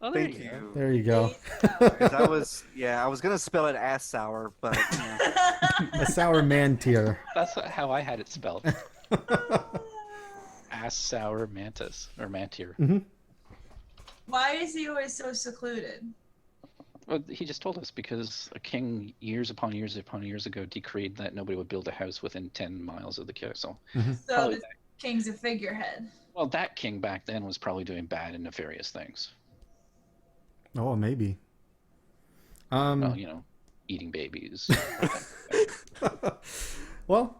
Oh, Thank you. There you go. 'Cause I was gonna spell it ass sour, but A sour man tier. That's how I had it spelled. Ass sour mantis or mantier. Why is he always so secluded? Well, he just told us because a king years upon years ago decreed that nobody would build a house within 10 miles of the castle. So Probably the king's a figurehead. Well, that king back then was probably doing bad and nefarious things. Oh, maybe. Well, eating babies. Well,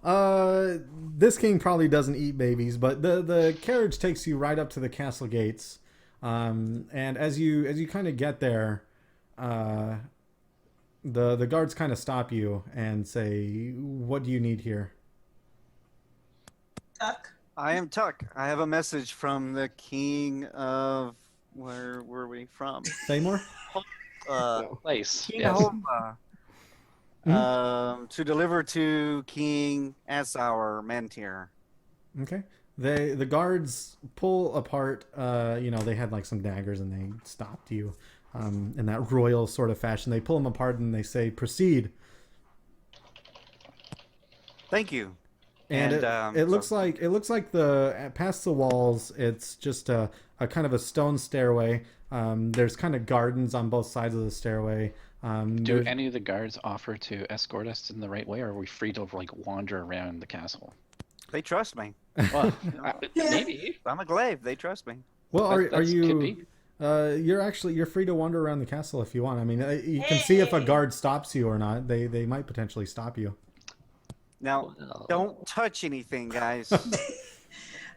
this king probably doesn't eat babies, but the carriage takes you right up to the castle gates, and as you kind of get there, the guards kind of stop you and say, "What do you need here?" Tuck. I am Tuck. I have a message from the king of where were we from? Seymour? Place. King Yes. Hova. To deliver to King Assour Mantir. Okay. The guards pull apart. They had like some daggers and they stopped you, in that royal sort of fashion. They pull them apart and they say, "Proceed." Thank you. And it looks like the past the walls, it's just a kind of a stone stairway. There's kind of gardens on both sides of the stairway. Do any of the guards offer to escort us in the right way, or are we free to wander around the castle? They trust me. Well, maybe. I'm a glaive. They trust me. Well, are Could you? be. You're free to wander around the castle if you want. I mean, you can see if a guard stops you or not. They might potentially stop you. Now, don't touch anything, guys.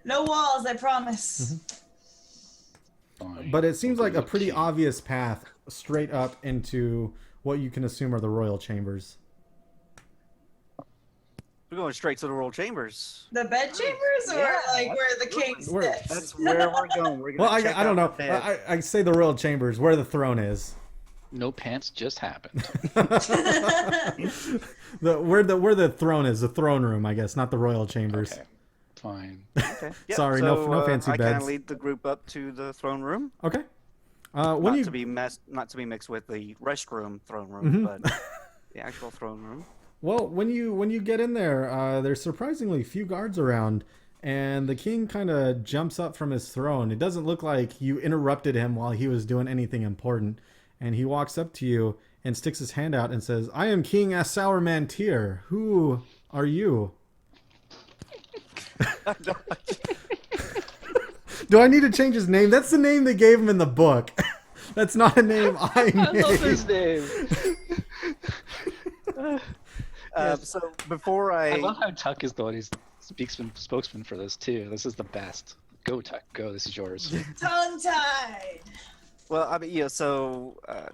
No walls, I promise. Fine. But it seems like a pretty Okay. obvious path straight up into what you can assume are the royal chambers. We're going straight to the royal chambers. The bed chambers, or Yeah, where the king Where- sits? That's where we're going. We're Well, gonna check I don't know. out the bed. I say the royal chambers, where the throne is. No pants just happened. Where the throne is, the throne room, I guess, not the royal chambers. Okay. Fine. Okay. Yep, Sorry, no fancy I kind beds. of lead the group up to the throne room. Okay. Not to be mixed with the restroom throne room, but the actual throne room. Well, when you get in there, there's surprisingly few guards around, and the king kind of jumps up from his throne. It doesn't look like you interrupted him while he was doing anything important, and he walks up to you and sticks his hand out and says, "I am King Assour Mantir. Who are you?" Do I need to change his name? That's the name they gave him in the book. That's not a name I made. I love his name. So before I love how Tuck is the one who's spokesman for this too. This is the best. Go Tuck, go. This is yours. Tongue tied. Well, I mean,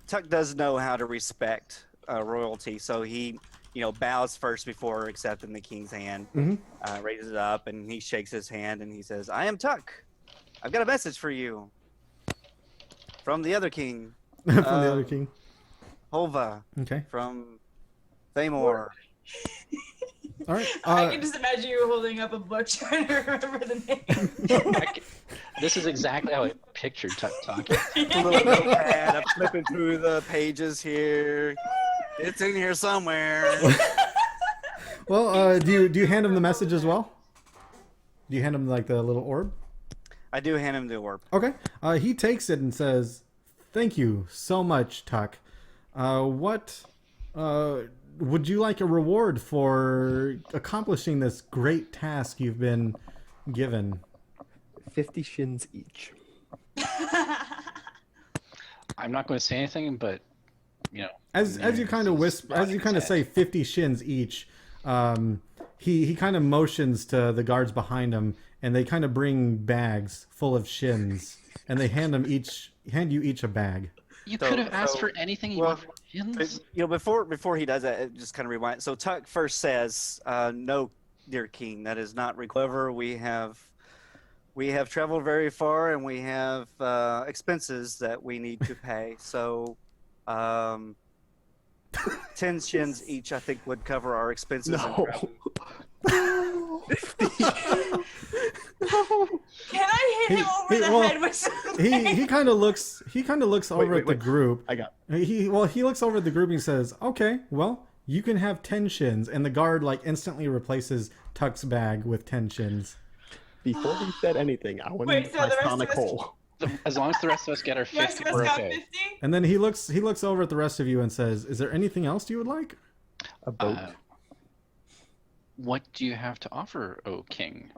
Tuck does know how to respect royalty, so he, bows first before accepting the king's hand, raises it up, and he shakes his hand, and he says, "I am Tuck. I've got a message for you from the other king, From the other king. Hova, Okay. from Thamor." All right. I can just imagine you holding up a book trying to remember the name. This is exactly how I pictured Tuck talking. A little notepad, I'm flipping through the pages here. It's in here somewhere. Well, do you hand him the message as well? Do you hand him like the little orb? I do hand him the orb. Okay. He takes it and says, "Thank you so much, Tuck. What would you like a reward for accomplishing this great task you've been given?" 50 shins each. I'm not going to say anything, but As you kind of whisper, as you kind of say 50 shins each, he kind of motions to the guards behind him, and they kind of bring bags full of shins, and they hand you each a bag. you could have asked for anything you want from him. Before he does that, it just kind of rewind. So Tuck first says, "No, dear king, that is not required. However, we have traveled very far, and we have expenses that we need to pay. So, 10 shins each, I think, would cover our expenses. No. Can I hit him over the head with something? He kind of looks over at the group. I got. He looks over at the group and he says, "Okay, well, you can have 10 shins." And the guard like instantly replaces Tuck's bag with 10 shins. Before he said anything, I went into my sonic hole. As long as the rest of us get our The rest 50, of us we're got okay. 50? And then he looks over at the rest of you and says, "Is there anything else you would like?" A boat. What do you have to offer, O King?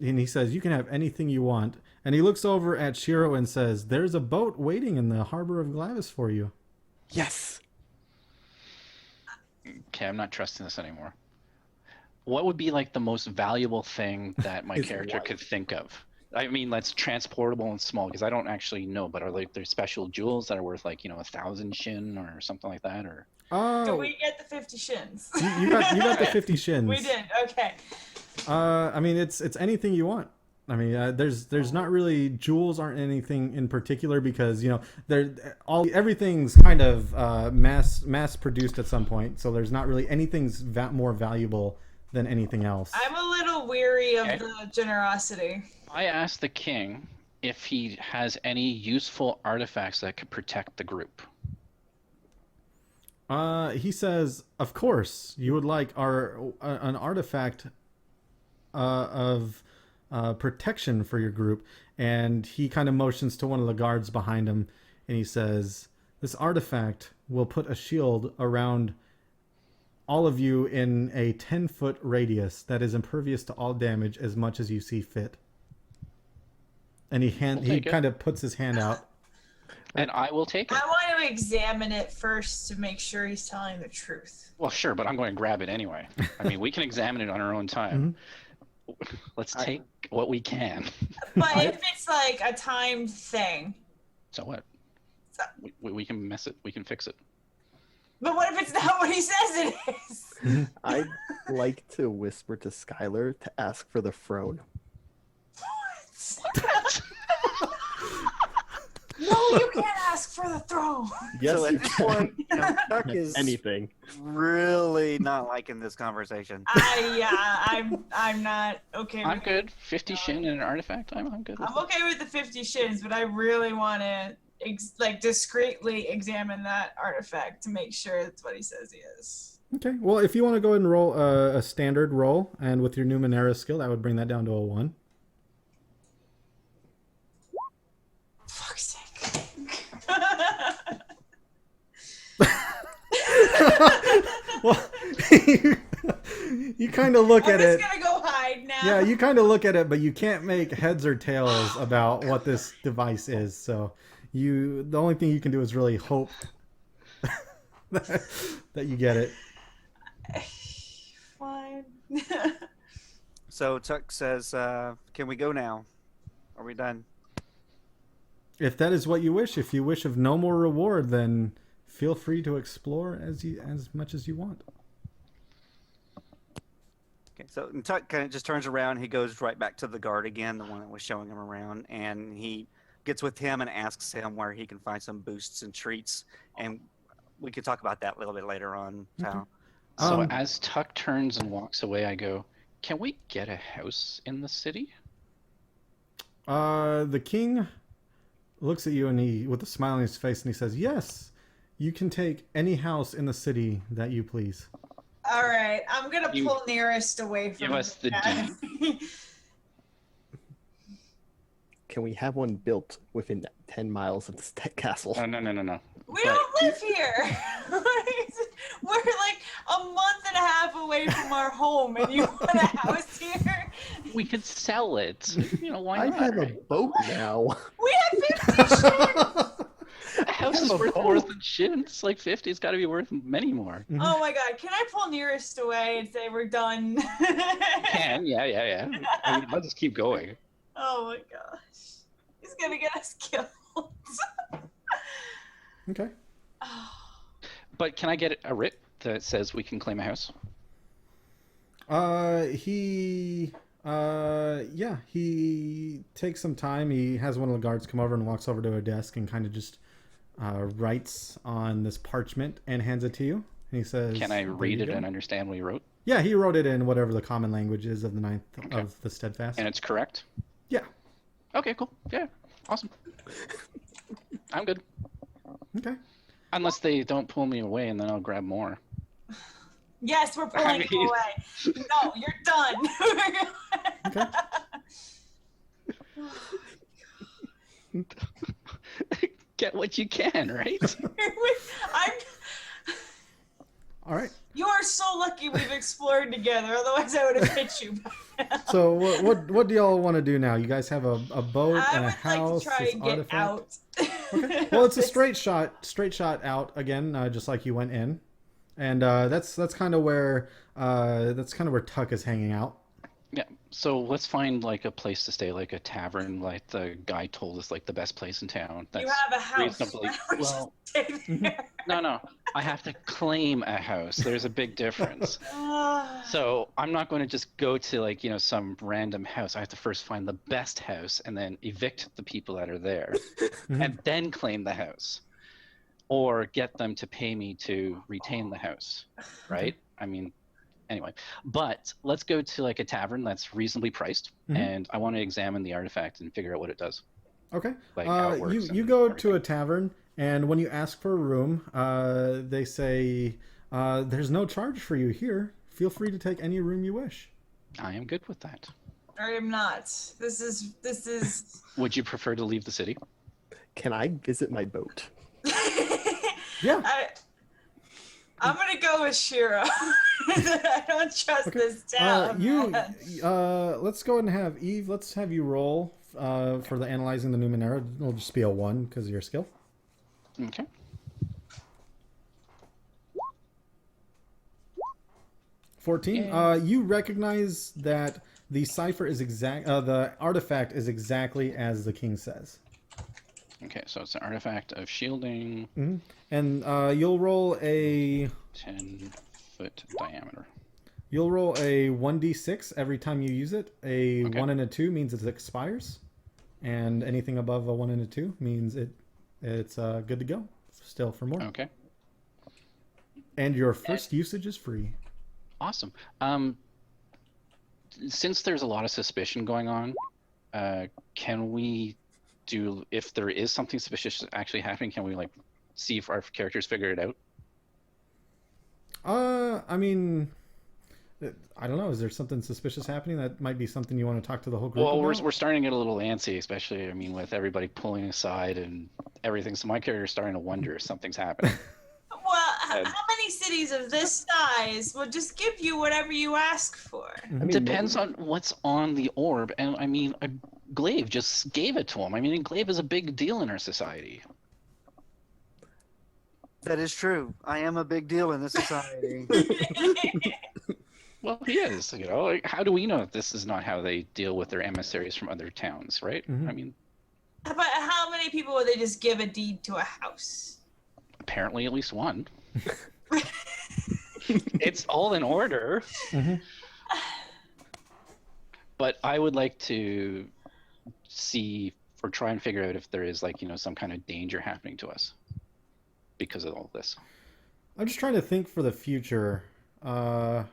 And he says, "You can have anything you want." And he looks over at Shiro and says, "There's a boat waiting in the harbor of Glavis for you." Yes. Okay, I'm not trusting this anymore. What would be like the most valuable thing that my His character wife. could think of? I mean, that's transportable and small because I don't actually know. But are like there special jewels that are worth like 1,000 shin or something like that? Or Do Oh, we get the 50 shins? you got the 50 shins. We did. Okay. I mean, it's anything you want. I mean, there's not really jewels aren't anything in particular because everything's kind of mass produced at some point, so there's not really anything's more valuable than anything else. I'm a little weary of Okay. the generosity. I asked the king if he has any useful artifacts that could protect the group. He says, "Of course, you would like an artifact of protection for your group." And he kind of motions to one of the guards behind him, and he says, "This artifact will put a shield around all of you in a 10-foot radius that is impervious to all damage as much as you see fit." And he take it. kind of puts his hand out. And I will take it. I want to examine it first to make sure he's telling the truth. Well, sure, but I'm going to grab it anyway. I mean, we can examine it on our own time. Let's take what we can. But if it's like a timed thing, So what? So- We can mess it. We can fix it. but what if it's not what he says it is? I'd like to whisper to Skylar to ask for the throne. No, you can't ask for the throne. Yes, So you at this can. point, Tuck is Anything. really not liking this conversation. I'm not okay. I'm with good. 50 shin and an artifact. I'm good with I'm okay with the 50 shins, but I really want to discreetly examine that artifact to make sure that's what he says he is. Okay. Well, if you want to go ahead and roll a standard roll, and with your Numenera skill, that would bring that down to a 1. Fuck's sake. Well, you kind of look I'm at just it. gonna go hide now. Yeah, you kind of look at it, but you can't make heads or tails about what this device is. So the only thing you can do is really hope that you get it. Fine. So Tuck says, "Can we go now? Are we done?" If that is what you wish, if you wish of no more reward, then feel free to explore as much as you want. Okay, so and Tuck kind of just turns around. He goes right back to the guard again, the one that was showing him around, and he gets with him and asks him where he can find some boosts and treats. And we could talk about that a little bit later on. So, So Um, as Tuck turns and walks away, I go, "Can we get a house in the city?" The king looks at you and he, with a smile on his face, and he says, "Yes, you can take any house in the city that you please." All right, I'm gonna You- pull nearest away from Give us the guy. Can we have one built within 10 miles of the castle? No. We don't live here. We're like a month and a half away from our home, and you want a house here? We could sell it. Why I not? have a right? boat now. We have 50 shit. A house is have a worth boat. more than shit. It's like 50. It's got to be worth many more. Oh my god, can I pull nearest away and say we're done? Can, yeah. I mean, let's just keep going. Oh my gosh. He's gonna get us killed. Okay. But can I get a writ that says we can claim a house? He takes some time. He has one of the guards come over and walks over to a desk and kind of just writes on this parchment and hands it to you. And he says, Can I "There read you it go." and understand what he wrote? Yeah, he wrote it in whatever the common language is of the ninth of the steadfast. And it's correct? Yeah. Okay, cool. Yeah, awesome. I'm good. Okay. Unless they don't pull me away, and then I'll grab more. Yes, we're pulling you away. No, you're done. Okay. Get what you can, right? All right. You are so lucky we've explored together. Otherwise, I would have hit you. So what do y'all want to do now? You guys have a boat I and a would house. like to try this and get artifact? out. Okay. Well, it's a straight shot out again, just like you went in, and that's kind of where Tuck is hanging out. Yeah. So let's find like a place to stay, like a tavern, like the guy told us, like the best place in town. That's You have a house. reasonably Why don't we well. just stay there? No. I have to claim a house. There's a big difference. So I'm not going to just go to like, some random house. I have to first find the best house and then evict the people that are there and then claim the house or get them to pay me to retain the house. Right? I mean, anyway, but let's go to like a tavern that's reasonably priced and I want to examine the artifact and figure out what it does. Okay. Like how it works you and go everything. to a tavern, and when you ask for a room, they say there's no charge for you here. Feel free to take any room you wish. I am good with that. I am not. This is. Would you prefer to leave the city? Can I visit my boat? Yeah. I'm gonna go with Shira. I don't trust this town. Let's go ahead and have Eve. Let's have you roll for the analyzing the Numenera. It'll just be a 1 because of your skill. Okay. 14. Yeah. You recognize that the cipher is the artifact is exactly as the king says. Okay, so it's an artifact of shielding, And you'll roll a 10-foot diameter. You'll roll a 1d6 every time you use it. A Okay. 1 and a 2 means it expires, and anything above a 1 and a 2 means it's good to go. Still for more. Okay, And your first usage is free. awesome. Since there's a lot of suspicion going on, can we do, if there is something suspicious actually happening, can we like see if our characters figure it out? I mean, I don't know. Is there something suspicious happening? That might be something you want to talk to the whole group Well, about? we're starting to get a little antsy, especially, I mean, with everybody pulling aside and everything. So my character's starting to wonder if something's happening. Well, how many cities of this size will just give you whatever you ask for? I mean, Depends on what's on the orb, and I mean, Glaive just gave it to him. I mean, Glaive is a big deal in our society. That is true. I am a big deal in this society. Well, he is. Like, how do we know that this is not how they deal with their emissaries from other towns, right? I mean, But how many people would they just give a deed to a house? apparently at least one. It's all in order. But I would like to see or try and figure out if there is like, some kind of danger happening to us because of all this. I'm just trying to think for the future. have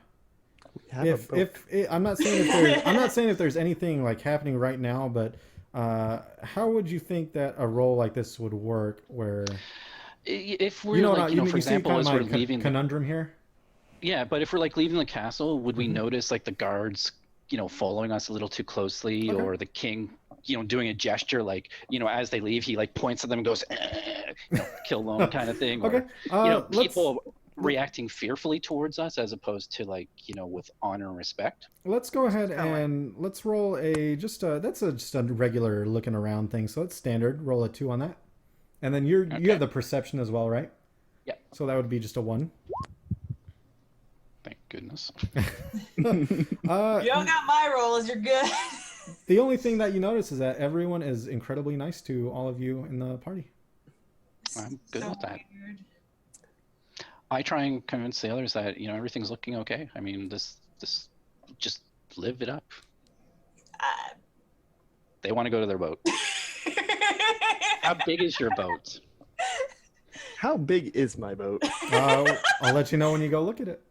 a boat. I'm not saying if there's anything like happening right now, but how would you think that a role like this would work? Where If we're for example, as we're leaving conundrum here. Yeah, but if we're like leaving the castle, would we notice like the guards, following us a little too closely, or the king, doing a gesture like, as they leave, he like points at them and goes, kill them kind of thing. Okay. Or, people reacting fearfully towards us as opposed to like, with honor and respect. Let's go ahead and let's roll just a regular looking around thing. So it's standard. Roll a 2 on that. And then you have the perception as well, right? Yeah. So that would be just a 1. Thank goodness. You don't got my rolls, you're good. The only thing that you notice is that everyone is incredibly nice to all of you in the party. I'm good So with that. weird. I try and convince the others that, everything's looking okay. I mean, this just live it up. They want to go to their boat. How big is your boat? How big is my boat? I'll let you know when you go look at it.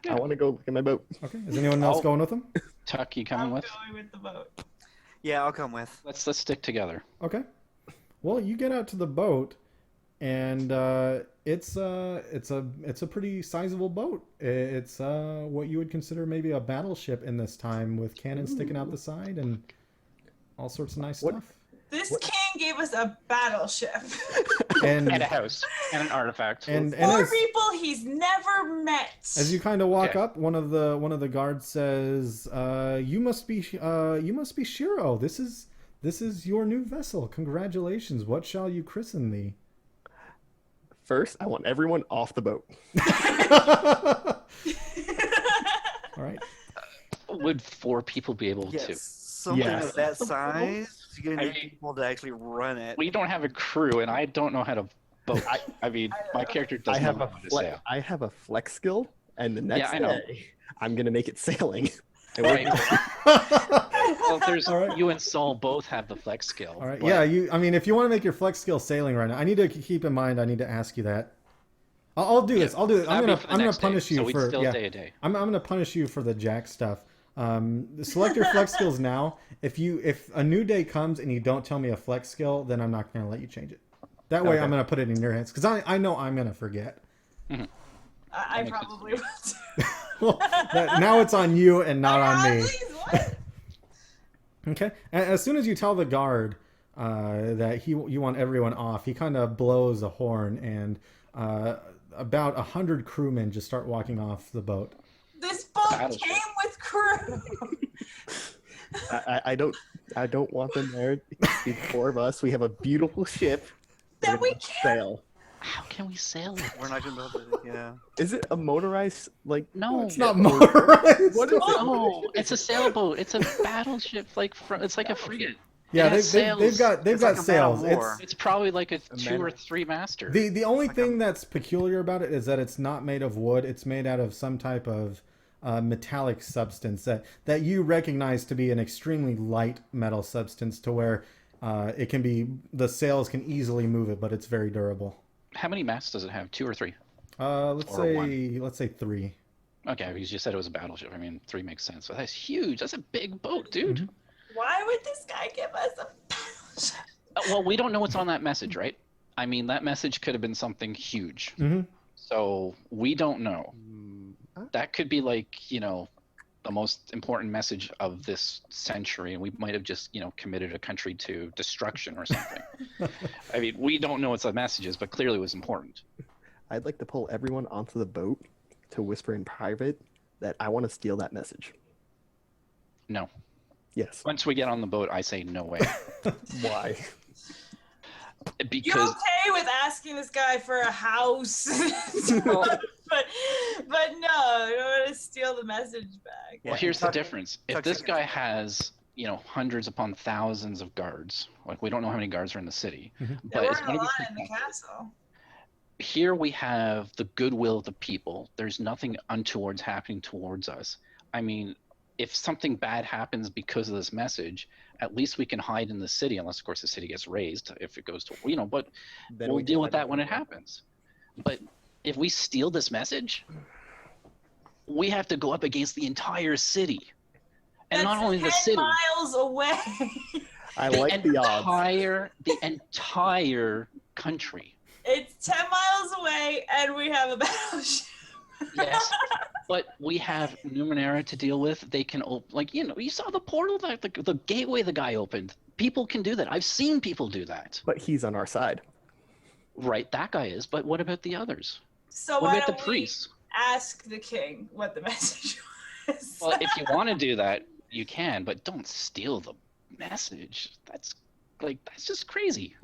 I want to go look at my boat. Okay. Is anyone else going with them? Tuck, you coming I'm with? going with the boat. Yeah, I'll come with. Let's stick together. Okay. Well, you get out to the boat, and it's a pretty sizable boat. It's what you would consider maybe a battleship in this time, with cannons sticking out the side and all sorts of nice stuff. This king gave us a battleship. And a house and an artifact. and Four as, people he's never met. as you kind of walk Okay. up, one of the guards says, "You must be Shiro. This is your new vessel. Congratulations. What shall you christen thee?" First, I want everyone off the boat. All right. Would 4 people be able to? Yes, something Yes. of that size. You're gonna I need mean- people to actually run it. We don't have a crew, and I don't know how to boat. I mean, my character I doesn't have know a how to sail. I have a flex skill, and the next I know. day I'm gonna make it sailing. And Right. Well, there's All right. you and Saul both have the flex skill. All right. but- Yeah. I mean, if you want to make your flex skill sailing right now, I need to keep in mind. I need to ask you that. I'll do this. I'll do it. That'd be for the I'm gonna next day, punish you so we'd for still yeah. day a day. I'm gonna punish you for the jack stuff. Select your flex skills now. If a new day comes and you don't tell me a flex skill, then I'm not gonna let you change it. That way, Okay. I'm gonna put it in your hands because I know I'm gonna forget. I makes sense. probably will too. Well, now it's on you and not on me. Please, what? Okay. As soon as you tell the guard that you want everyone off, he kind of blows a horn, and about 100 crewmen just start walking off the boat. This boat Battleship. came with crew. I don't want them there. It's the 4 of us. We have a beautiful ship. That We're we gonna can't- sail. How can we sail it? We're not gonna be able to. Yeah. Is it a motorized like? No, It's not motorized. What is it? No, it's a sailboat. It's a battleship. It's like a frigate. Yeah, It has they've got It's like a sails. man of war. It's probably like a A 2 man- or 3 master. The only thing that's peculiar about it is that it's not made of wood. It's made out of some type of metallic substance that you recognize to be an extremely light metal substance, to where the sails can easily move it, but it's very durable. How many masts does it have? 2 or 3? Let's Or say 3. Okay, because you said it was a battleship. I mean, 3 makes sense. So that's huge. That's a big boat, dude. Mhm. Why would this guy give us a battleship? Well, we don't know what's on that message, right? I mean, that message could have been something huge. Mm-hmm. So we don't know. Mm, That could be like, the most important message of this century, and we might have just, committed a country to destruction or something. I mean, we don't know what the message is, but clearly it was important. I'd like to pull everyone onto the boat to whisper in private that I want to steal that message. No. Yes. Once we get on the boat, I say no way. Why? You Because okay with asking this guy for a house? but no, I don't want to steal the message back. well, Yeah, here's the Tuck- difference. If Tuck's this a- guy has, hundreds upon thousands of guards, like we don't know how many guards are in the city, Mhm. There but it's weren't a going to lot be in the castle. here we have the goodwill of the people. There's nothing untowards happening towards us. I mean, if something bad happens because of this message, at least we can hide in the city, unless of course the city gets razed. If it goes to, but Then we'll we deal can with hide that when it everywhere. happens. But if we steal this message, we have to go up against the entire city, and not That's only the 10 city, miles away. I like the odds. the entire country. It's 10 miles away, and we have a battleship. Yes, but we have Numenera to deal with. They can open, you saw the portal, the gateway the guy opened. People can do that. I've seen people do that. But he's on our side. Right, that guy is. But what about the others? So What why about the don't we priests? ask the king what the message was? Well, if you want to do that, you can, but don't steal the message. That's just crazy.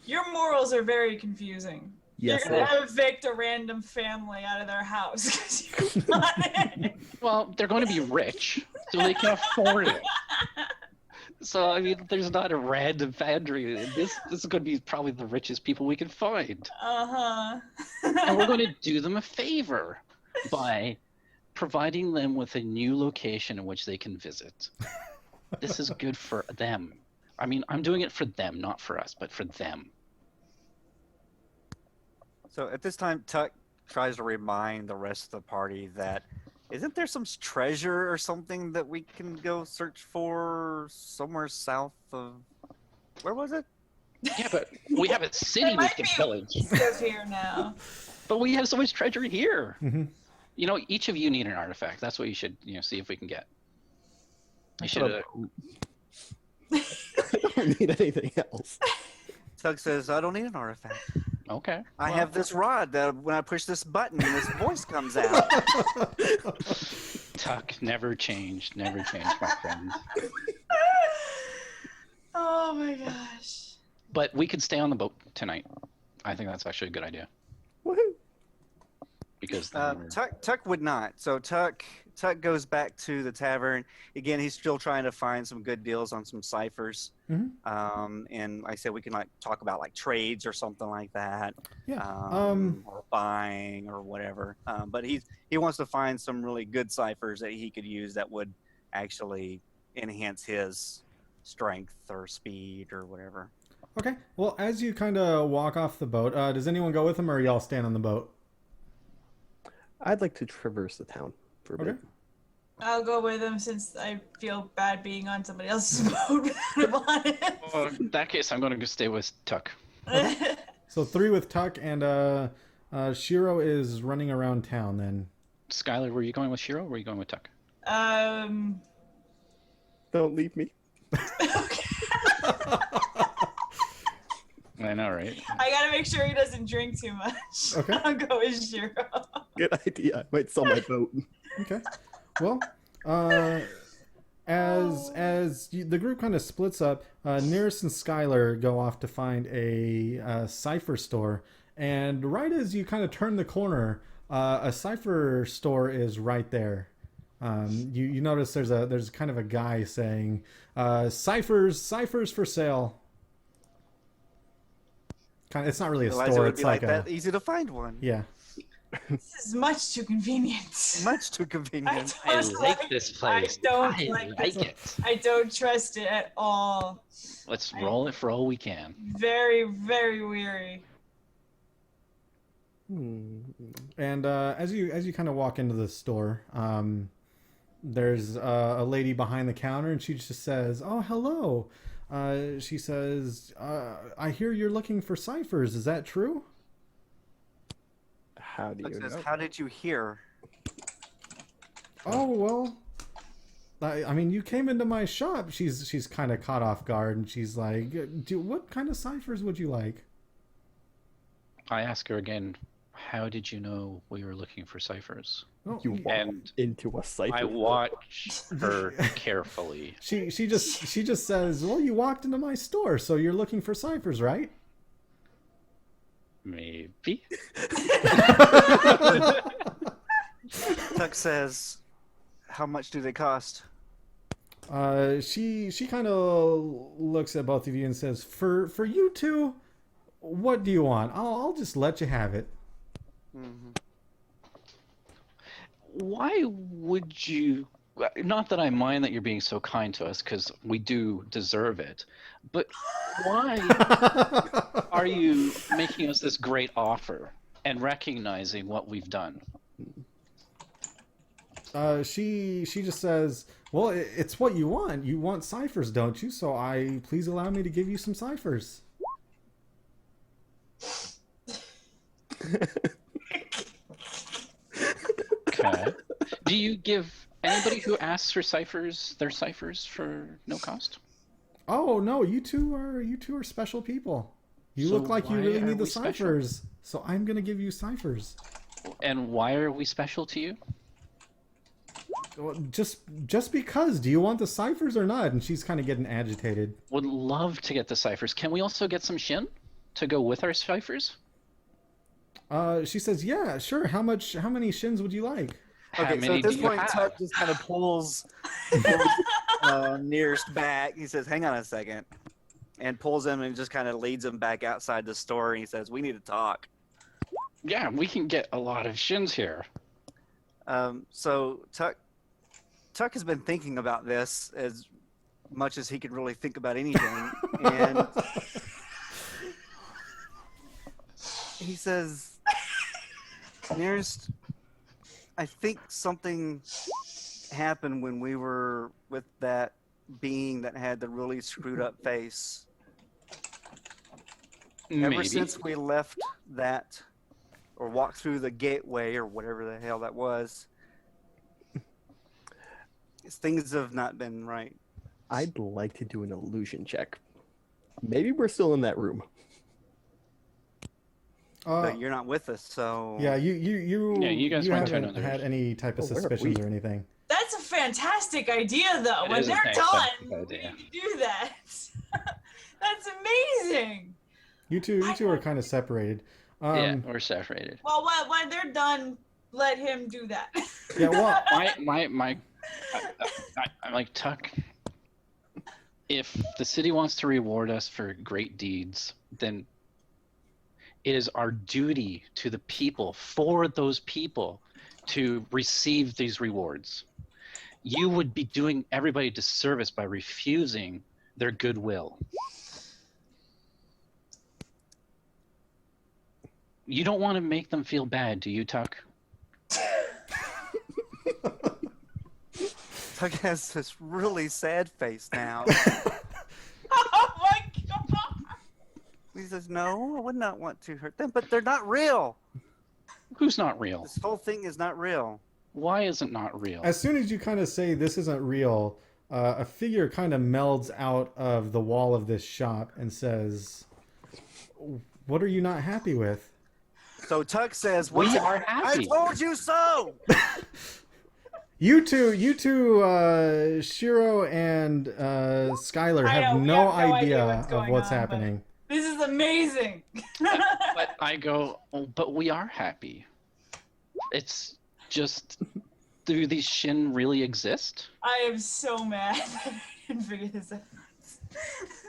Your morals are very confusing. Yes. You're gonna evict a random family out of their house because you got it. Well, they're going to be rich, so they can afford it. So I mean, there's not a random boundary. This is going to be probably the richest people we can find, and we're going to do them a favor by providing them with a new location in which they can visit. This is good for them. I mean, I'm doing it for them, not for us, but for them. So at this time, Tuck tries to remind the rest of the party that isn't there some treasure or something that we can go search for somewhere south of where was it? Yeah, but we have a city There we might can be pillage. stuff here now. But we have so much treasure here. Mhm. You know, each of you need an artifact. That's what you should, see if we can get. You I should. don't need anything else. Tug says, I don't need an artifact. Okay. I have this rod that when I push this button, this voice comes out. Tuck never changed, my friend. Oh my gosh. But we could stay on the boat tonight. I think that's actually a good idea Woohoo! because then we're- Tuck would not. So Tuck goes back to the tavern. Again, he's still trying to find some good deals on some ciphers. Mhm. And like I said, we can talk about trades or something like that. Yeah. Or buying or whatever. But he wants to find some really good ciphers that he could use that would actually enhance his strength or speed or whatever. Okay. Well, as you kind of walk off the boat, does anyone go with him, or y'all stand on the boat? I'd like to traverse the town for a Okay. bit. I'll go with him since I feel bad being on somebody else's boat without him on it. Well, in that case, I'm going to stay with Tuck. So 3 with Tuck, and Shiro is running around town then. Skylar, were you going with Shiro or were you going with Tuck? Don't leave me. I know, right? I gotta make sure he doesn't drink too much. Okay. I'll go with Shiro. Good idea. I might sell my boat. Okay. Well, the group kind of splits up, Nearest and Skylar go off to find a cipher store, and right as you kind of turn the corner, a cipher store is right there. You notice there's kind of a guy saying, ciphers for sale. It's not really a Otherwise, store. it would It's be like that easy to find one. yeah. This is much too convenient. Much too convenient. I don't like this place. I don't I like like this. it. I don't trust it at all. Let's roll it for all we can. Very, very weary. And as you kind of walk into the store, there's a lady behind the counter, and she just says, "Oh, hello." She says, "I hear you're looking for ciphers. Is that true?" How do Tuck you says, know? how did you hear? Oh well, I mean, you came into my shop. She's kind of caught off guard, and she's like, "What kind of ciphers would you like?" I ask her again, how did you know we were looking for ciphers? Oh, You walk And into a cipher. I watch her carefully. she just says, "Well, you walked into my store, so you're looking for ciphers, right?" Maybe. Tuck says, how much do they cost? She kind of looks at both of you and says, "For you two, what do you want? I'll just let you have it." Mm-hmm. Why would you? Not that I mind that you're being so kind to us, because we do deserve it. But why are you making us this great offer and recognizing what we've done? She just says, "Well, it's what you want. You want ciphers, don't you? So please allow me to give you some ciphers." Okay. Do you give anybody who asks for ciphers their ciphers for no cost? Oh no, you two are special people. You So look like you why really are need the we special? ciphers. So I'm gonna give you ciphers. And why are we special to you? Well, just because. Do you want the ciphers or not? And she's kind of getting agitated. Would love to get the ciphers. Can we also get some shin to go with our ciphers? She says, "Yeah, sure. How many shins would you like?" How Okay, so many at this do you point, have? Tuck just kind of pulls Nearest back. He says, hang on a second. And pulls him and just kind of leads him back outside the store. And he says, we need to talk. Yeah, we can get a lot of shins here. So Tuck has been thinking about this as much as he could really think about anything. And he says, Nearest, I think something happened when we were with that being that had the really screwed up face. Ever Maybe. since we left that, or walked through the gateway, or whatever the hell that was, things have not been right. I'd like to do an illusion check. Maybe we're still in that room. But you're not with us, so Yeah, you guys went to haven't another- had any type of Oh, where are suspicions we? or anything. That's a fantastic idea, though. It When is a they're fantastic done, we idea. need to do that. That's amazing. You two are kind of separated. Yeah, we're separated. Well, when they're done, let him do that. Yeah, well, I'm like, Tuck, if the city wants to reward us for great deeds, then it is our duty to the people, for those people, to receive these rewards. You would be doing everybody a disservice by refusing their goodwill. You don't want to make them feel bad, do you, Tuck? Tuck has this really sad face now. Oh my god. He says, "No, I would not want to hurt them, but they're not real. Who's not real? This whole thing is not real." Why is it not real? as soon as you kind of say this isn't real, a figure kind of melds out of the wall of this shop and says, "What are you not happy with?" So Tuck says, We "What? are happy." I told you so." You two, Shiro and Skylar I have know, we no have no idea idea what's of going what's on, but- happening. This is amazing. But I go, oh, but we are happy. It's just, do these Shin really exist? I am so mad that I didn't figure this out.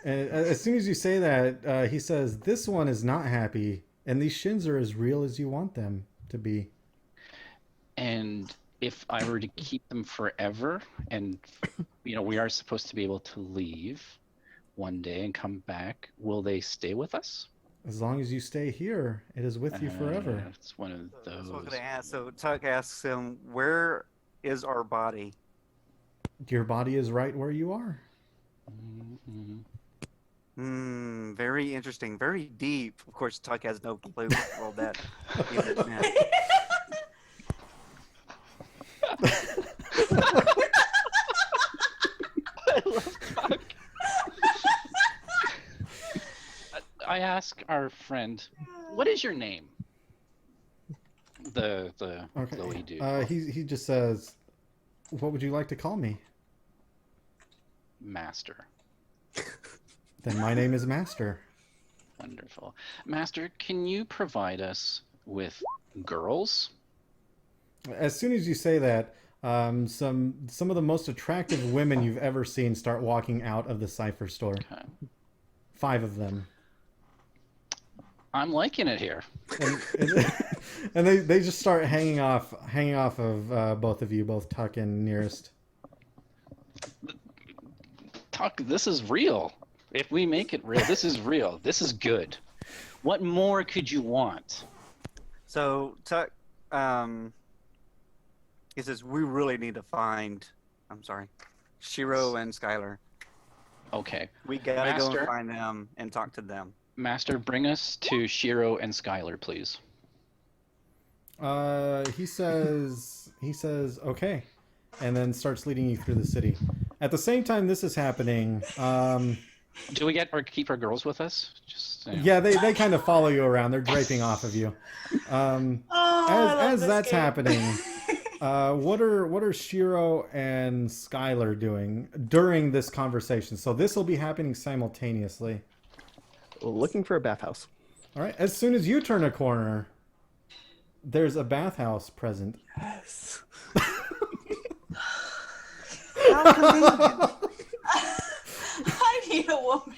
And as soon as you say that, he says, "This one is not happy, and these Shins are as real as you want them to be." And if I were to keep them forever, and we are supposed to be able to leave one day and come back, will they stay with us? As long as you stay here, it is with you forever. It's one of That's what I'm those. going to ask. So Tuck asks him, "Where is our body?" Your body is right where you are. Very interesting, very deep. Of course, Tuck has no clue what all that even meant. I love Tuck. I ask our friend, what is your name? The glowy dude. He just says, "What would you like to call me?" Master. Then my name is Master. Wonderful. Master, can you provide us with girls? As soon as you say that, some of the most attractive women you've ever seen start walking out of the cipher store. Okay. 5 of them. I'm liking it here. And they just start hanging off of both of you, both Tuck and Nearest. Tuck, this is real. If we make it real, this is real. This is good. What more could you want? So Tuck, he says, "We really need to find, Shiro and Skylar. Okay. We gotta go Master? and find them and talk to them." Master, bring us to Shiro and Skylar, please. He says, "Okay," and then starts leading you through the city. At the same time this is happening, Do we keep our girls with us? Just yeah, they kind of follow you around. They're draping off of you. As that's happening, what are Shiro and Skylar doing during this conversation? So this will be happening simultaneously. Looking for a bathhouse. All right. As soon as you turn a corner, there's a bathhouse present. Yes. How convenient. I need a woman.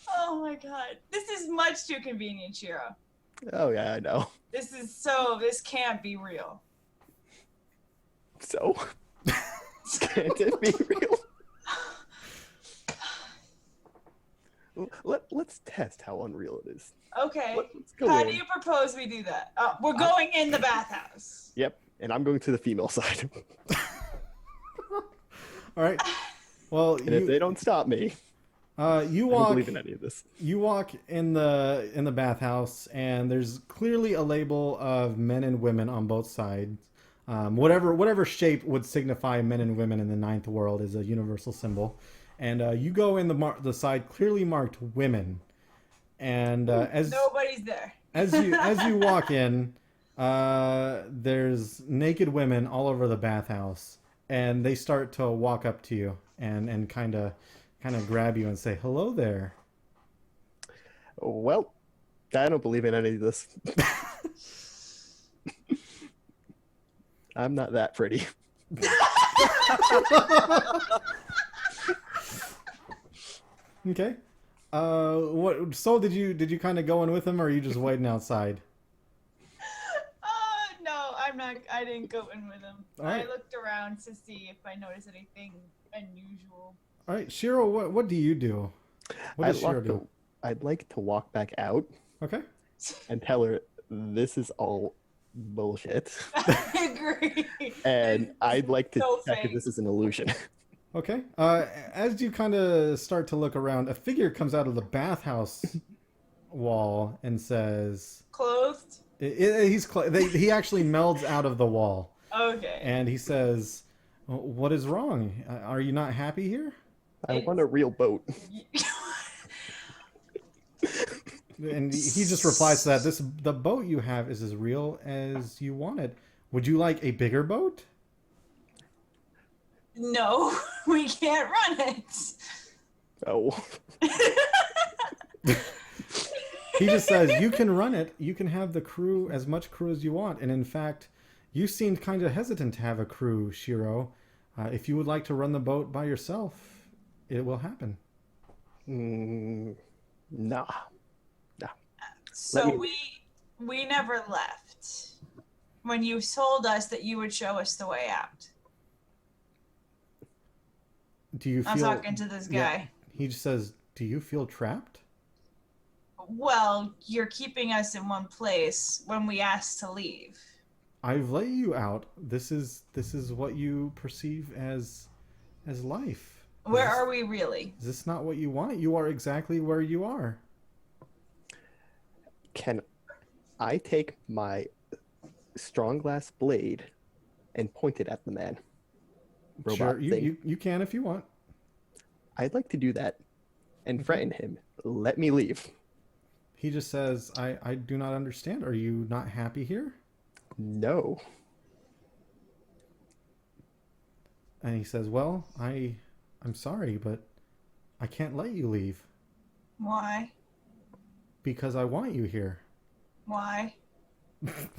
Oh my god. This is much too convenient, Shiro. Oh yeah, I know. This can't be real. So, can't it be real? Let's test how unreal it is. Okay. Let's go How in. do you propose we do that? We're going in the bathhouse. Yep, and I'm going to the female side. All right. Well, And if they don't stop me, you I don't walk. believe in any of this. You walk in the bathhouse, and there's clearly a label of men and women on both sides. Whatever shape would signify men and women in the ninth world is a universal symbol. And you go in the side clearly marked women, and as Nobody's there. as you walk in, there's naked women all over the bathhouse, and they start to walk up to you and kind of grab you and say, "Hello there." Well, I don't believe in any of this. I'm not that pretty. Okay. What? So did you kind of go in with him, or are you just waiting outside? No, I'm not. I didn't go in with him. All right. I looked around to see if I noticed anything unusual. All right, Shiro. What do you do? What does Shiro do? I'd like to walk back out Okay. and tell her this is all bullshit. I agree. And I'd like to So check if fake. this is an illusion. Okay. As you kind of start to look around, a figure comes out of the bathhouse wall and says, Clothed. He actually melds out of the wall, Okay. and he says, "What is wrong? Are you not happy here?" I want a real boat. And he just replies to that, the boat you have is as real as you want it. Would you like a bigger boat? No, we can't run it. Oh, He just says, you can run it. You can have the crew, as much crew as you want. And in fact, you seemed kind of hesitant to have a crew, Shiro. If you would like to run the boat by yourself, it will happen. nah. So we never left. When you told us that you would show us the way out. Do you feel... I'm talking to this guy. Yeah, he just says, do you feel trapped? Well, you're keeping us in one place when we asked to leave. I've let you out. This is what you perceive as life. Where are we really? Is this not what you want? You are exactly where you are. Can I take my strong glass blade and point it at the man? Robot Sure, thing. you can if you want. I'd like to do that and threaten him. Let me leave. He just says, I do not understand. Are you not happy here? No. And he says, well, I'm sorry, but I can't let you leave Why? because I want you here. Why? That's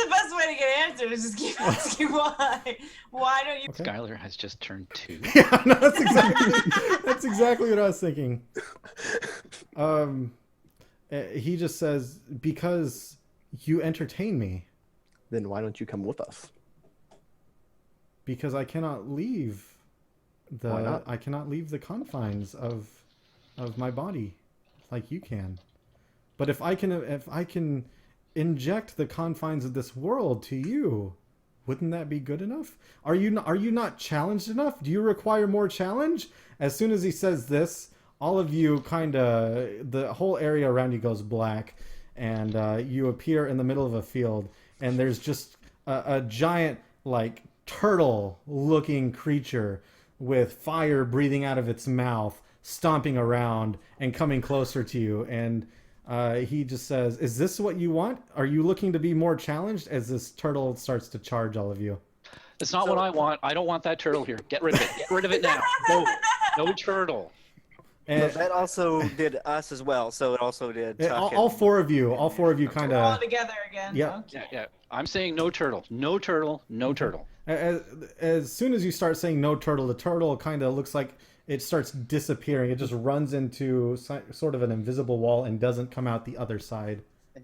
the best way to get answers. Just keep asking why. Why don't you? Okay. Skylar has just turned 2. Yeah, no, that's exactly what I was thinking. He just says, because you entertain me. Then why don't you come with us? Because I cannot leave Why not? I cannot leave the confines of my body like you can. But if I can inject the confines of this world to you, wouldn't that be good enough? Are you not challenged enough? Do you require more challenge? As soon as he says this, all of you the whole area around you goes black, and you appear in the middle of a field, and there's just a giant, like, turtle-looking creature with fire breathing out of its mouth, stomping around and coming closer to you. And he just says, is this what you want? Are you looking to be more challenged? As this turtle starts to charge all of you. It's not what I want. I don't want that turtle here. Get rid of it. Get rid of it now. No turtle. And That also did us as well. So it also did Tuck all four of you kind We're all of... together again? Yeah. Okay. Yeah. I'm saying no turtle. No turtle. No turtle. As soon as you start saying no turtle, the turtle kind of looks like it starts disappearing. It just runs into sort of an invisible wall and doesn't come out the other side.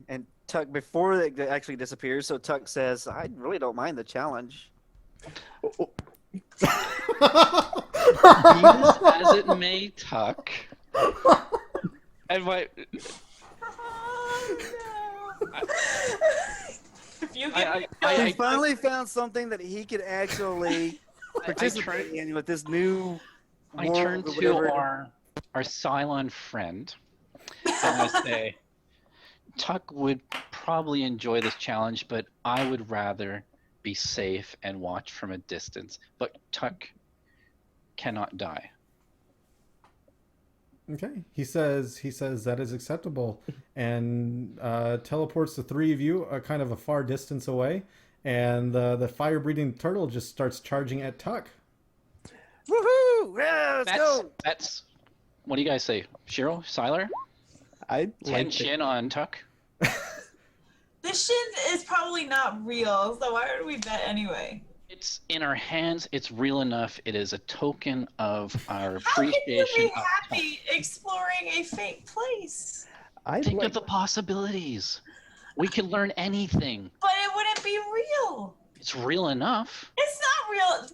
And Tuck, before it actually disappears, so Tuck says, I really don't mind the challenge. As it may, Tuck. And my, Oh, no. If you I, get I, He I, finally found something that he could actually participate in with this new I world turn or to whatever. our Cylon friend, and I say, Tuck would probably enjoy this challenge, but I would rather be safe and watch from a distance. But Tuck cannot die. Okay. He says that is acceptable, and teleports the three of you kind of a far distance away, and the fire-breathing turtle just starts charging at Tuck. Woohoo! Yeah, let's go. That's. What do you guys say, Shiro, Siler? I'd like to, Tension on Tuck. This shit is probably not real, so why would we bet anyway? It's in our hands. It's real enough. It is a token of our How can you appreciation. be happy exploring a fake place? I'd Think like, of the possibilities. We can learn anything. But it wouldn't be real. It's real enough. It's not real.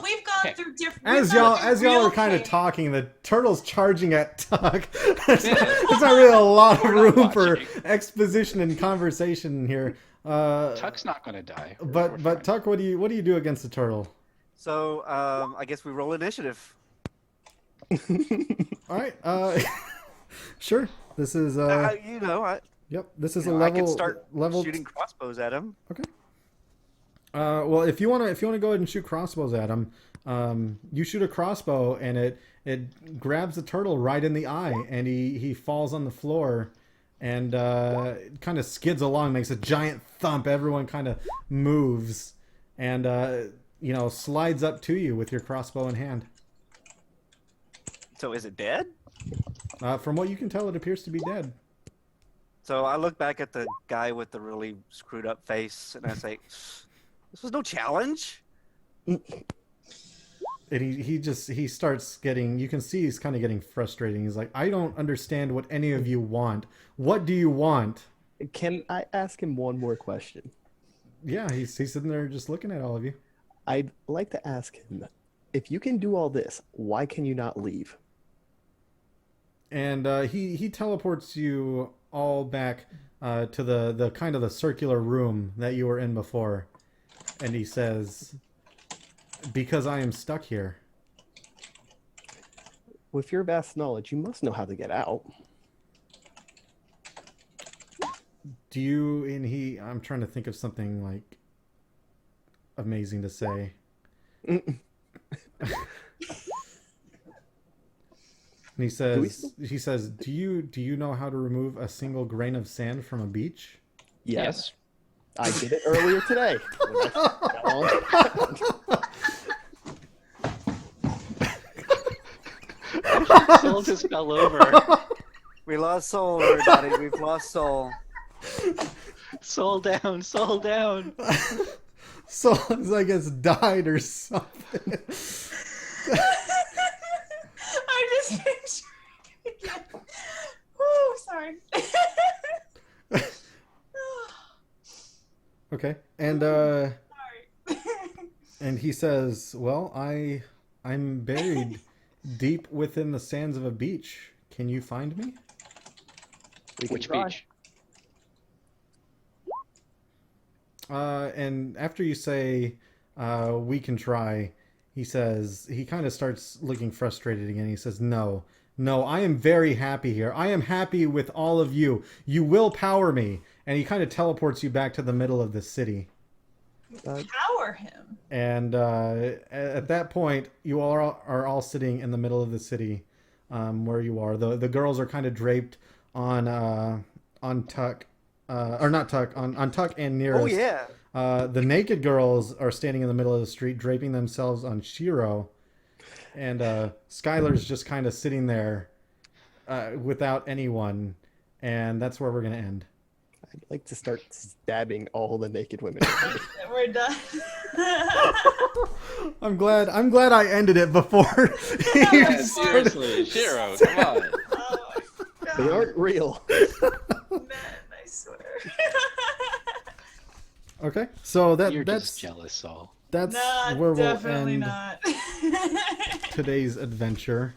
We've gone Okay. through different. As y'all are kind of talking, the turtle's charging at Tuck. There's not really a lot of We're not room for watching. exposition and conversation here. Tuck's not gonna die. We're fine. But Tuck, what do you do against the turtle? So I guess we roll initiative. All right. Sure. This is You know, yep. This is you a know, level I can start level. shooting crossbows at him. Okay. Well, if you wanna go ahead and shoot crossbows at him, you shoot a crossbow and it grabs the turtle right in the eye, and he falls on the floor, and kind of skids along, makes a giant thump. Everyone kind of moves, and slides up to you with your crossbow in hand. So is it dead? From what you can tell, it appears to be dead. So I look back at the guy with the really screwed up face and I say, "This was no challenge." And he starts getting, you can see he's kind of getting frustrated. He's like, I don't understand what any of you want. What do you want? can I ask him one more question? Yeah, he's sitting there just looking at all of you. I'd like to ask him, if you can do all this, why can you not leave? And he teleports you all back to the kind of the circular room that you were in before. And he says, because I am stuck here. With your vast knowledge, you must know how to get out. Do you, and I'm trying to think of something like amazing to say. And he says, do you know how to remove a single grain of sand from a beach? Yes. I did it earlier today. Soul just fell over. We lost Soul, everybody. We've lost Soul. Soul down, soul down. So it's like it's died or something. I just picturing it again. Woo, sorry. Okay, and Sorry. and he says, well, I'm buried deep within the sands of a beach. Can you find me? Which beach? And after you say, we can try, he says, he kind of starts looking frustrated again. He says, no, I am very happy here. I am happy with all of you. You will power me. And he kind of teleports you back to the middle of the city. Power him. And at that point, you all are all sitting in the middle of the city, where you are. The girls are kind of draped on Tuck, or not Tuck, on Tuck and Nearest. Oh yeah. The naked girls are standing in the middle of the street, draping themselves on Shiro, and Skylar's just kind of sitting there without anyone, and that's where we're gonna end. I'd like to start stabbing all the naked women. We're done. I'm glad I ended it before. Yeah, seriously, Shiro, come on. Oh my They god. aren't real. Man, I swear. Okay, so You're that's just jealous, Saul. that's Nah, where we'll definitely end. not. today's adventure.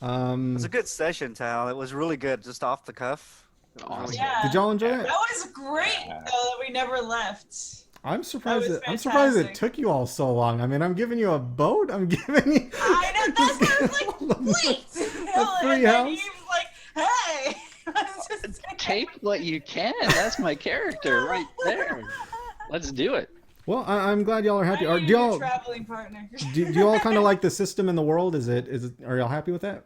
It was a good session, Tal. It was really good, just off the cuff. It was really Awesome. Yeah. Did y'all enjoy That it? was great, though, that we never left. I'm surprised. was I'm surprised it fantastic. took you all so long. I mean, I'm giving you a boat. I'm giving you. I know, that's what I was like, please. You know, free and then house? he was like, hey. I was just Take what you can. That's my character right there. Let's do it. Well, I'm glad y'all are happy. I Are, need do a y'all traveling partner. do you all kind of like the system in the world? Is it? Are y'all happy with that?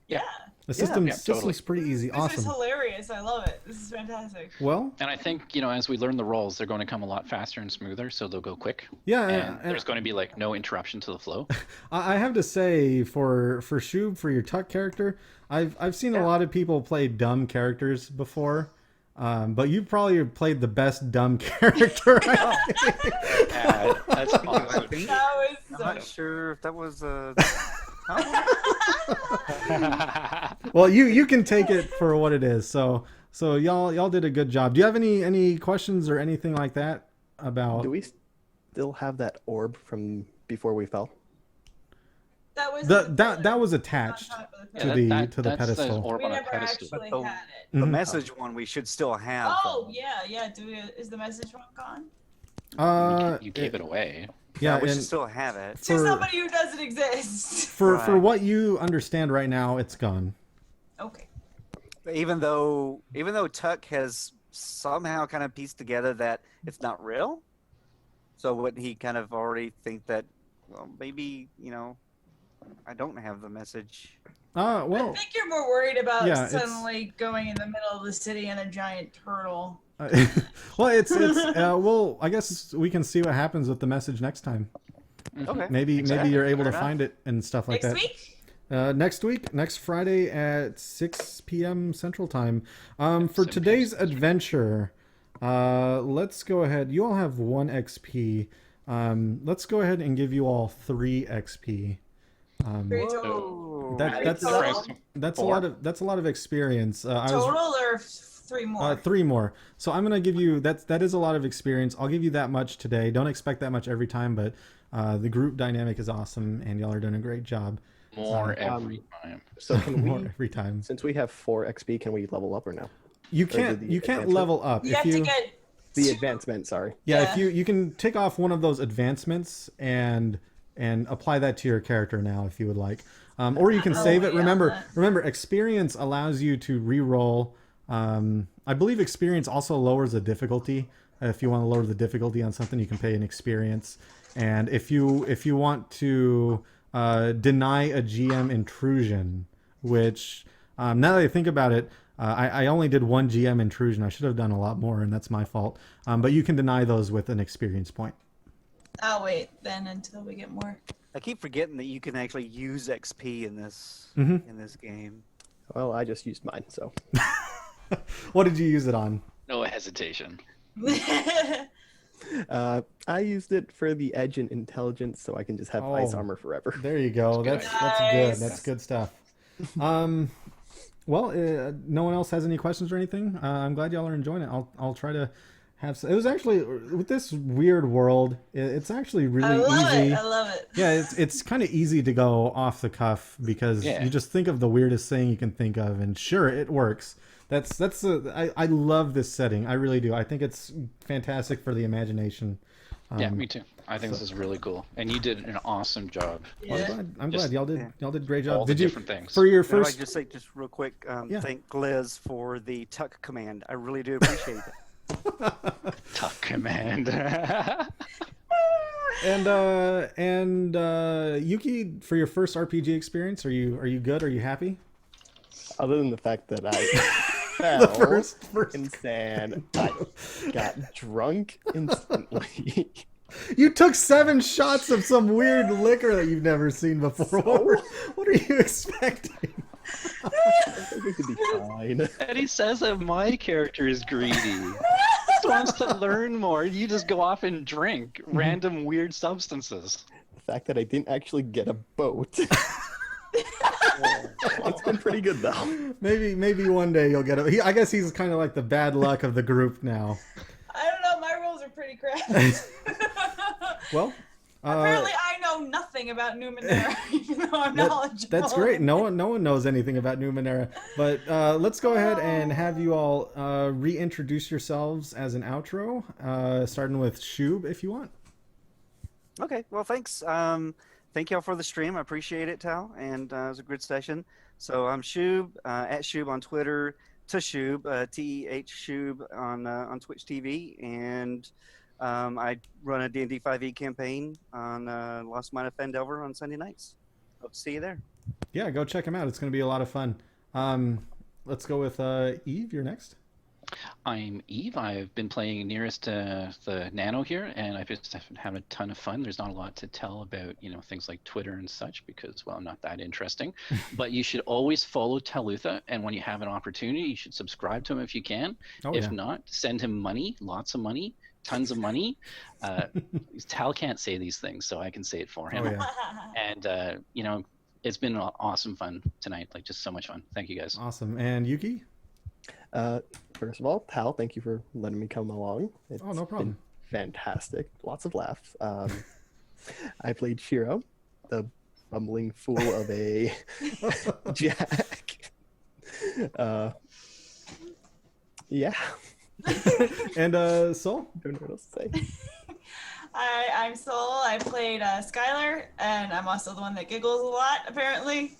Yeah. The system Yeah, totally. system's pretty easy. This Awesome. is hilarious. I love it. This is fantastic. Well, And I think, as we learn the roles, they're going to come a lot faster and smoother, so they'll go quick. yeah. And there's going to be like no interruption to the flow. I have to say, for Shub, for your Tuck character, I've seen a lot of people play dumb characters before, but you probably played the best dumb character. Yeah, that's I awesome. think, That was I'm so. not sure if that was Well, you can take it for what it is. So y'all did a good job. Do you have any questions or anything like that about? Do we still have that orb from before we fell? That was that was attached on top of the to pillar. the that's pedestal. orb We on a never pedestal. actually Oh. had it. the Mhm. message one. We should still have. Oh yeah. Is the message one gone? You gave it away. Yeah, we and should still have it. To For- somebody who doesn't exist. for Right. what you understand right now, it's gone. Okay. Even though Tuck has somehow kind of pieced together that it's not real, so wouldn't he kind of already think that, well, maybe I don't have the message. I Well, think you're more worried about Yeah, it's- suddenly going in the middle of the city and a giant turtle. well, it's well, I guess we can see what happens with the message next time. Okay. Maybe Exactly. you're able Fair to enough. find it and stuff like Next that. week? Next week, next Friday at 6 p.m. Central Time. For 7 today's p.m. adventure, let's go ahead. You all have 1 XP. Let's go ahead and give you all 3 XP. Three total. Whoa. That's That's a lot of experience. I was Total or 3 more? 3 more. So I'm gonna give you that is a lot of experience. I'll give you that much today. Don't expect that much every time, but the group dynamic is awesome, and y'all are doing a great job. More every time. So can More we, every time. since we have 4 XP, can we level up or no? You Or can't the you can't advancement? level up you if have you to get The advancement, sorry. yeah, if Yeah. you can take off one of those advancements and apply that to your character now if you would like, or you can Oh, save it. yeah. Remember, experience allows you to re-roll. I believe experience also lowers the difficulty. If you want to lower the difficulty on something, you can pay an experience. And if you want to deny a GM intrusion, which now that I think about it, I only did 1 GM intrusion. I should have done a lot more, and that's my fault. But you can deny those with an experience point. I'll wait then until we get more. I keep forgetting that you can actually use XP in this Mhm. in this game. Well, I just used mine, so. What did you use it on? No hesitation. I used it for the edge and intelligence, so I can just have ice Oh. armor forever. There you go. That's That's good. good. Nice. That's good stuff. Well, no one else has any questions or anything. I'm glad y'all are enjoying it. I'll try to have. It was actually with this weird world. It's actually really I love easy. it. I love it. Yeah, it's kind of easy to go off the cuff because Yeah. you just think of the weirdest thing you can think of, and sure, it works. I love this setting. I really do. I think it's fantastic for the imagination. Yeah, me too. I think this is really cool, and you did an awesome job. Well, Yeah. I'm Just- glad y'all did a great job. All the Did you different things. for your Can I first? just say just real quick, Yeah. thank Gliz for the Tuck command. I really do appreciate it. Tuck command. And Yuki, for your first RPG experience, are you good? Are you happy? Other than the fact that I fell The first and then I got drunk instantly. You took 7 shots of some weird liquor that you've never seen before. What are you expecting? I think we could be fine. And he says that my character is greedy. He wants to learn more. You just go off and drink random weird substances. The fact that I didn't actually get a boat. It's been pretty good though. Maybe one day you'll get it. I guess he's kind of like the bad luck of the group now. I don't know. My rules are pretty crappy. Well, Apparently, I know know nothing about Numenera, even though I'm knowledgeable. That's great. No one knows anything about Numenera. But let's go ahead and have you all reintroduce yourselves as an outro, starting with Shub, if you want. Okay, well, thanks. Thank y'all for the stream. I appreciate it, Tal, and it was a good session. So I'm Shub, at Shub on Twitter, Shub, T-E-H Shub on Twitch TV, and I run a D&D 5e campaign on Lost Mine of Fendelver on Sunday nights. Hope to see you there. Yeah, go check them out. It's going to be a lot of fun. Let's go with Eve. You're next. I'm Eve. I've been playing nearest to the Nano here, and I've just been having a ton of fun. There's not a lot to tell about, things like Twitter and such because, well, I'm not that interesting. But you should always follow Talutha, and when you have an opportunity, you should subscribe to him if you can. If not, send him money, lots of money, tons of money. Tal can't say these things, so I can say it for him. And, it's been awesome fun tonight, like just so much fun. Thank you, guys. Awesome. And Yuki? First of all, Tal, thank you for letting me come along. It's no problem. been fantastic. Lots of laughs. I played Shiro, the bumbling fool of a Jack. Yeah. And Sol? Don't know what else to say. I'm Sol. I played Skylar, and I'm also the one that giggles a lot, apparently.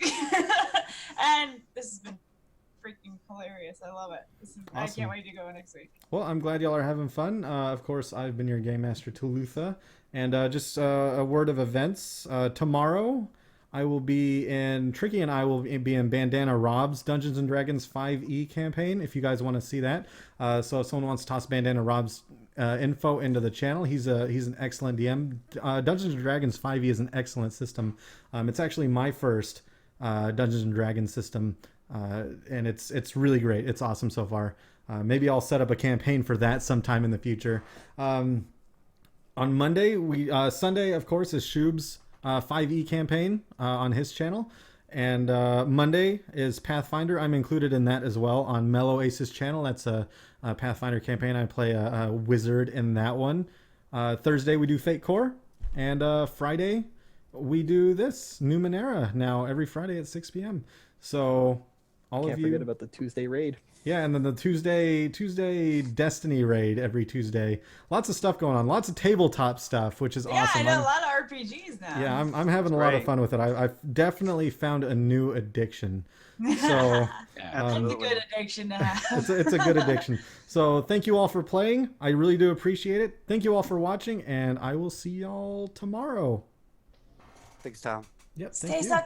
And this has been freaking hilarious. I love it. Awesome. I can't wait to go next week. Well, I'm glad y'all are having fun. Of course, I've been your Game Master Talutha. And just a word of events. Tomorrow, I will be in... Tricky and I will be in Bandana Rob's Dungeons & Dragons 5e campaign, if you guys want to see that. So if someone wants to toss Bandana Rob's info into the channel, he's an excellent DM. Dungeons & Dragons 5e is an excellent system. It's actually my first Dungeons & Dragons system. And it's really great. It's awesome so far. Maybe I'll set up a campaign for that sometime in the future. On Monday, Sunday, of course, is Shub's 5e campaign on his channel. And Monday is Pathfinder. I'm included in that as well on Mellow Ace's channel. That's a Pathfinder campaign. I play a wizard in that one. Thursday, we do Fate Core. And Friday, we do this, Numenera, now every Friday at 6 p.m. So... Can't forget about the Tuesday raid. Yeah, and then the Tuesday Destiny raid every Tuesday. Lots of stuff going on. Lots of tabletop stuff, which is awesome. Yeah, I know a lot of RPGs now. Yeah, I'm having a lot of fun with it. I've definitely found a new addiction. So it's a good addiction to have. It's a good addiction. So thank you all for playing. I really do appreciate it. Thank you all for watching, and I will see y'all tomorrow. Thanks, Tom. Yep. Stay sucky.